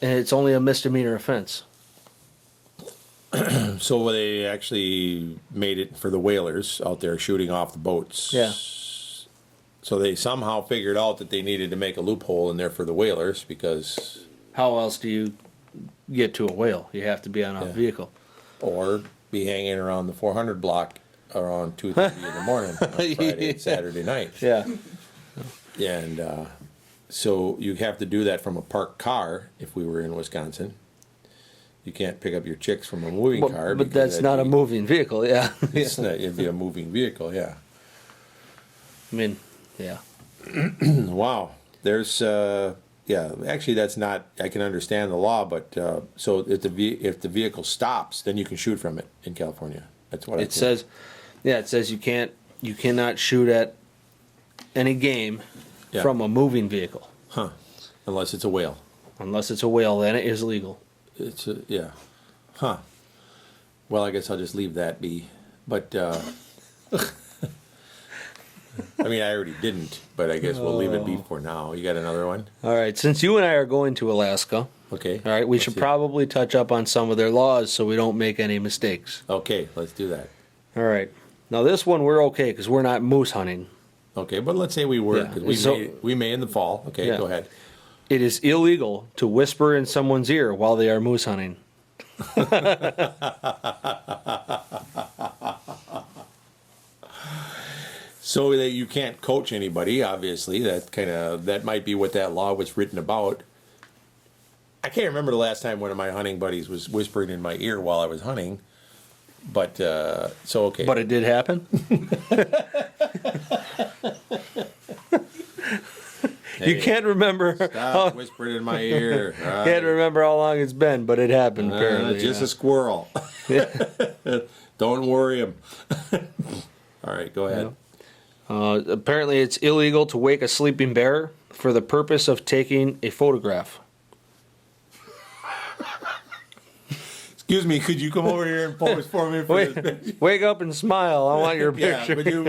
And it's only a misdemeanor offense. So they actually made it for the whalers out there shooting off the boats. Yeah. So they somehow figured out that they needed to make a loophole in there for the whalers, because... How else do you get to a whale? You have to be on a vehicle. Or be hanging around the 400 block around 2:30 in the morning on Friday and Saturday night. Yeah. And so you have to do that from a parked car if we were in Wisconsin. You can't pick up your chicks from a moving car. But that's not a moving vehicle, yeah. It'd be a moving vehicle, yeah. I mean, yeah. Wow. There's, actually that's not, I can understand the law, but so if the vehicle stops, then you can shoot from it in California. That's what it says. Yeah, it says you cannot shoot at any game from a moving vehicle. Huh. Unless it's a whale. Unless it's a whale, then it is legal. Yeah. Huh. Well, I guess I'll just leave that be. But, I mean, I already didn't, but I guess we'll leave it be for now. You got another one? All right. Since you and I are going to Alaska, okay. All right, we should probably touch up on some of their laws so we don't make any mistakes. Okay, let's do that. All right. Now, this one we're okay because we're not moose hunting. Okay, but let's say we were, because we may in the fall. Okay, go ahead. It is illegal to whisper in someone's ear while they are moose hunting. So that you can't coach anybody, obviously. That might be what that law was written about. I can't remember the last time one of my hunting buddies was whispering in my ear while I was hunting. But, so okay. But it did happen? You can't remember. Stop whispering in my ear. Right. Can't remember how long it's been, but it happened, apparently. Just a squirrel. Don't worry him. All right, go ahead. Apparently it's illegal to wake a sleeping bear for the purpose of taking a photograph. Excuse me, could you come over here and pose for me for this picture? Wake up and smile. I want your Yeah, picture. would you,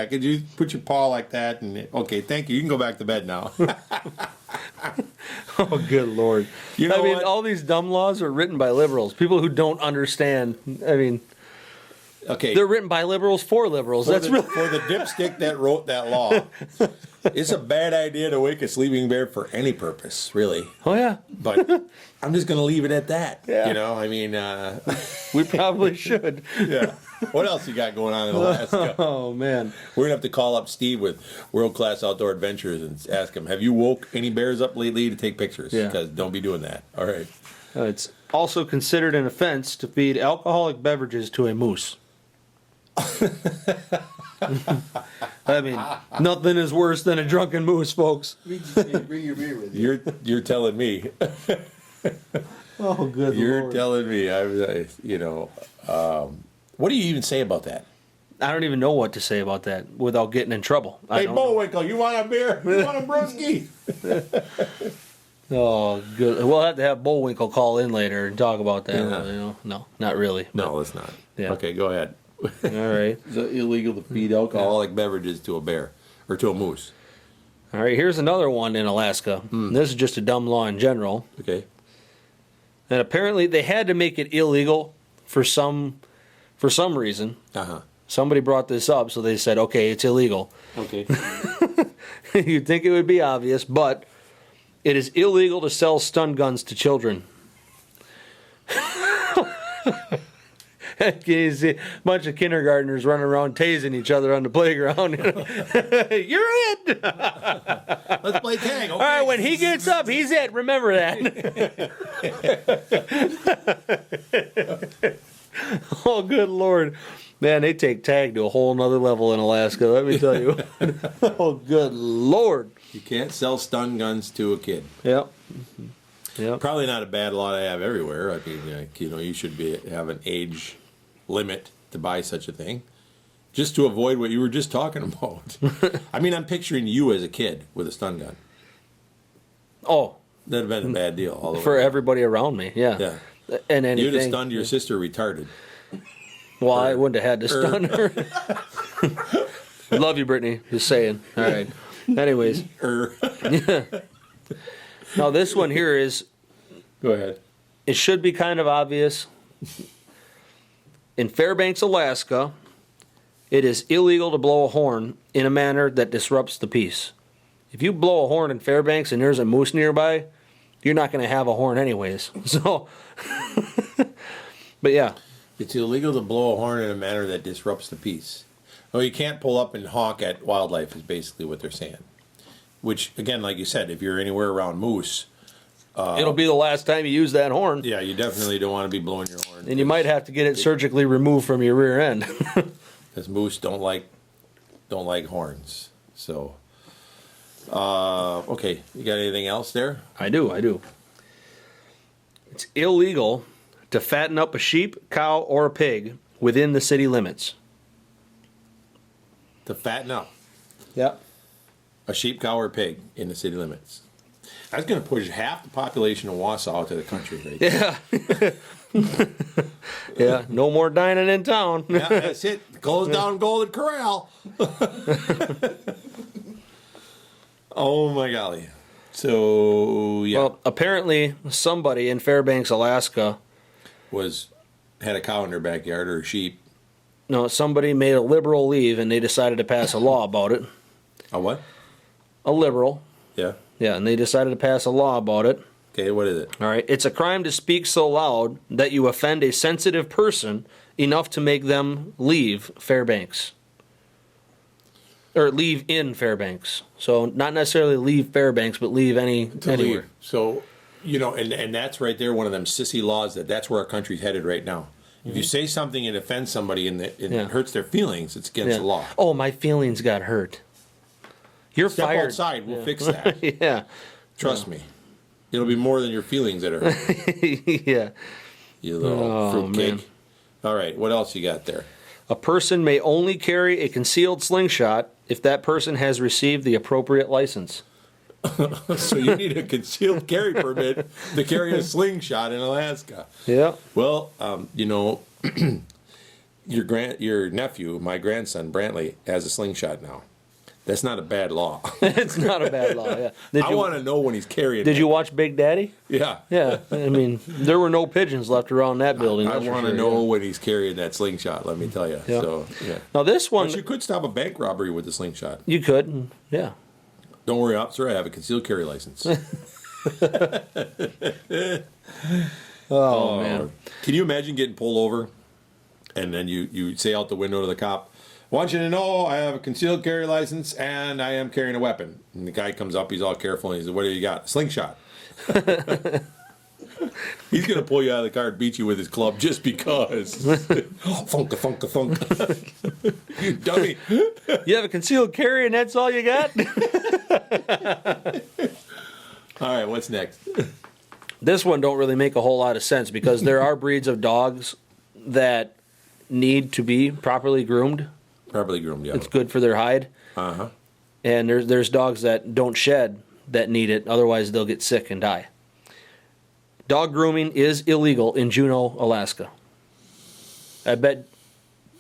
could you put your paw like that? And okay, thank you. You can go back to bed now. Oh, good Lord. You know I mean, what? all these dumb laws are written by liberals, people who don't understand. I mean, Okay. they're written by liberals for liberals. For That's the, really. for the dipstick that wrote that law. It's a bad idea to wake a sleeping bear for any purpose, really. Oh, yeah. But I'm just going to leave it at that. Yeah. You know, I mean, We probably should. yeah. What else you got going on in Alaska? Oh, man. We're going to have to call up Steve with World Class Outdoor Adventures and ask him, have you woke any bears up lately to take pictures? Yeah. Because don't be doing that. All right. It's also considered an offense to feed alcoholic beverages to a moose. I mean, nothing is worse than a drunken moose, folks. Bring your beer with you. You're telling me. Oh, good You're telling me. What do you even say about that? I don't even know what to say about that without getting in trouble. Hey, Bullwinkle, you want a beer? You want a brewski? Oh, good. We'll have to have Bullwinkle call in later and talk about that. Yeah. You know? No, not really. No, it's not. Yeah. Okay, go ahead. All right. Is it illegal to feed alcoholic beverages to a bear or to a moose? All right. Here's another one in Alaska. This is just a dumb law in general. Okay. And apparently they had to make it illegal for some reason. Uh-huh. Somebody brought this up, so they said, okay, it's illegal. Okay. You'd think it would be obvious, but it is illegal to sell stun guns to children. Can you see a bunch of kindergartners running around tasing each other on the playground? You're it! Let's play tag. Okay. All right, when he gets up, he's it. Remember that. Oh, good Lord. Man, they take tag to a whole nother level in Alaska, let me tell you. Oh, good Lord. You can't sell stun guns to a kid. Yep. Yep. Probably not a bad law to have everywhere. I mean, you should have an age limit to buy such a thing, just to avoid what you were just talking about. I mean, I'm picturing you as a kid with a stun gun. Oh, That'd have been a bad deal. All the for way. everybody around me, yeah. Yeah. And anything. You'd have stunned your sister retarded. Well, I wouldn't have had to stun her. Love you, Brittany. Just saying. All right. Anyways. Now, this one here is, Go ahead. it should be kind of obvious. In Fairbanks, Alaska, it is illegal to blow a horn in a manner that disrupts the peace. If you blow a horn in Fairbanks and there's a moose nearby, you're not going to have a horn anyways. So, but yeah. It's illegal to blow a horn in a manner that disrupts the peace. Oh, you can't pull up and honk at wildlife is basically what they're saying. Which, again, like you said, if you're anywhere around moose, It'll be the last time you use that horn. yeah, you definitely don't want to be blowing your horn. And you might have to get it surgically removed from your rear end. Because moose don't like horns. So, okay, you got anything else there? I do. It's illegal to fatten up a sheep, cow, or a pig within the city limits. To fatten up Yep. a sheep, cow, or pig in the city limits. That's going to push half the population of Wausau out to the country right there. Yeah. Yeah, no more dining in town. Yeah, that's it. Close down Golden Corral. Oh, my golly. So, yeah. Well, apparently somebody in Fairbanks, Alaska, had a cow in their backyard or a sheep. no, somebody made a liberal leave and they decided to pass a law about it. A what? A liberal. Yeah. Yeah, and they decided to pass a law about it. Okay, what is it? All right. It's a crime to speak so loud that you offend a sensitive person enough to make them leave Fairbanks. Or leave in Fairbanks. So not necessarily leave Fairbanks, but leave anywhere. Leave. So, and that's right there, one of them sissy laws that's where our country's headed right now. If you say something and offends somebody and it hurts their feelings, it's against the law. Oh, my feelings got hurt. You're Step fired. outside, we'll fix that. Yeah. Trust me. It'll be more than your feelings that are hurt. Yeah. You little fruitcake. man. All right, what else you got there? A person may only carry a concealed slingshot if that person has received the appropriate license. So you need a concealed carry permit to carry a slingshot in Alaska. Yeah. Well, your nephew, my grandson Brantley, has a slingshot now. That's not a bad law. It's not a bad law. Yeah. I want to know when he's carrying. Did you watch Big Daddy? Yeah. Yeah. I mean, there were no pigeons left around that building. I that's for want to sure, know yeah. when he's carrying that slingshot. Let me tell you. Yeah. So yeah. Now this one, But you could stop a bank robbery with a slingshot. you could. Yeah. Don't worry, officer. I have a concealed carry license. Oh man. Can you imagine getting pulled over, and then you say out the window to the cop, "I want you to know I have a concealed carry license and I am carrying a weapon." And the guy comes up, he's all careful, and he says, "What do you got?" "Slingshot." He's gonna pull you out of the car and beat you with his club just because. Funka, funka, funka. You dummy. You have a concealed carry and that's all you got? All right, what's next? This one don't really make a whole lot of sense because there are breeds of dogs that need to be properly groomed. Properly groomed, yeah. It's good for their hide. Uh-huh. And there's dogs that don't shed that need it, otherwise they'll get sick and die. Dog grooming is illegal in Juneau, Alaska. I bet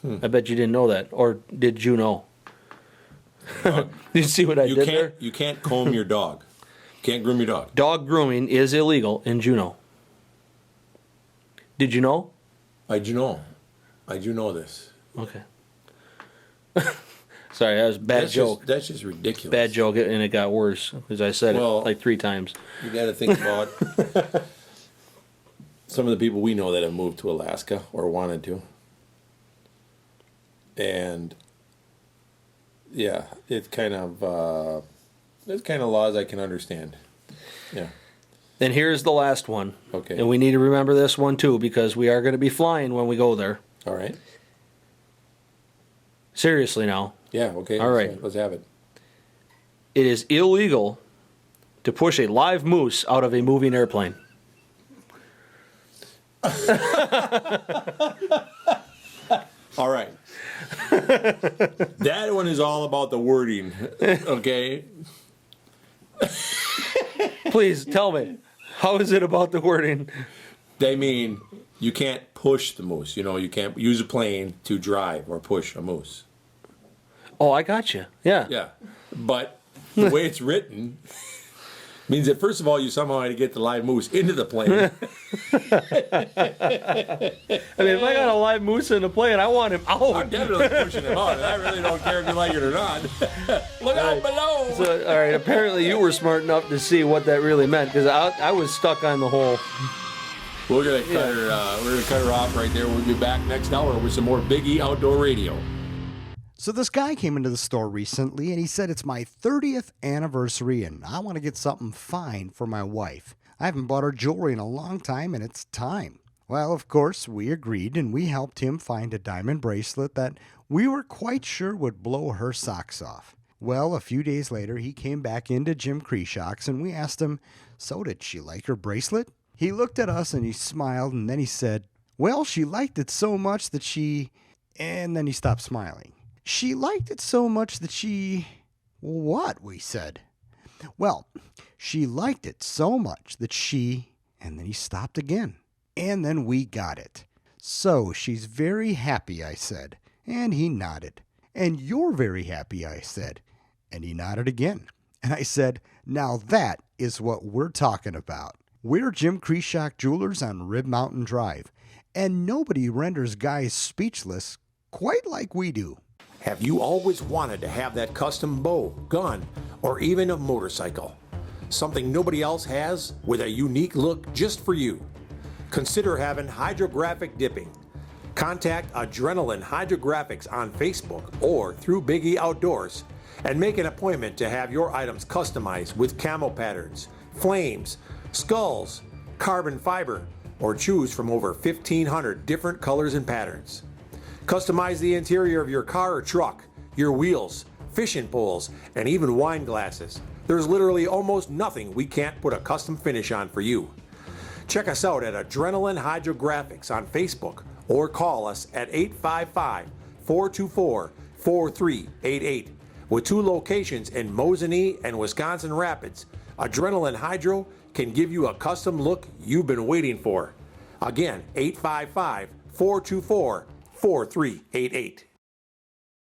you didn't know that, or did you know? Did you see what I did there? You can't comb your dog. You can't groom your dog. Dog grooming is illegal in Juneau. Did you know? I do know. I do know this. Okay. Sorry, that was a bad joke. That's just ridiculous. Bad joke, and it got worse because I said it like 3 times. You got to think about some of the people we know that have moved to Alaska or wanted to. And yeah, it's kind of laws I can understand. Yeah. And here's the last one. Okay. And we need to remember this one too because we are going to be flying when we go there. All right. Seriously now. Yeah, okay. All right. Let's have it. It is illegal to push a live moose out of a moving airplane. All right. That one is all about the wording, okay? Please tell me, how is it about the wording? They mean you can't push the moose. You know, you can't use a plane to drive or push a moose. Oh, I got you. Yeah. Yeah. But the way it's written means that, first of all, you somehow had to get the live moose into the plane. I mean, if I got a live moose in the plane, I want him out. I'm definitely pushing him out, and I really don't care if you like it or not. Look out below! So, all right, apparently you were smart enough to see what that really meant because I was stuck on the whole... We're gonna cut her off right there. We'll be back next hour with some more Big E Outdoor Radio. So this guy came into the store recently and he said, "It's my 30th anniversary and I want to get something fine for my wife. I haven't bought her jewelry in a long time and it's time." Well, of course, we agreed and we helped him find a diamond bracelet that we were quite sure would blow her socks off. Well, a few days later, he came back into Jim Creshock's and we asked him, "So did she like her bracelet?" He looked at us and he smiled and then he said, "Well, she liked it so much that she..." And then he stopped smiling. "She liked it so much that she..." "What?" we said. "Well, she liked it so much that she..." And then he stopped again. And then we got it. "So she's very happy," I said. And he nodded. "And you're very happy," I said. And he nodded again. And I said, "Now that is what we're talking about." We're Jim Creshock Jewelers on Rib Mountain Drive. And nobody renders guys speechless quite like we do. Have you always wanted to have that custom bow, gun, or even a motorcycle? Something nobody else has with a unique look just for you? Consider having hydrographic dipping. Contact Adrenaline Hydrographics on Facebook or through Big E Outdoors and make an appointment to have your items customized with camo patterns, flames, skulls, carbon fiber, or choose from over 1,500 different colors and patterns. Customize the interior of your car or truck, your wheels, fishing poles, and even wine glasses. There's literally almost nothing we can't put a custom finish on for you. Check us out at Adrenaline Hydrographics on Facebook or call us at 855-424-4388. With 2 locations in Mosinee and Wisconsin Rapids, Adrenaline Hydro can give you a custom look you've been waiting for. Again, 855-424-4388.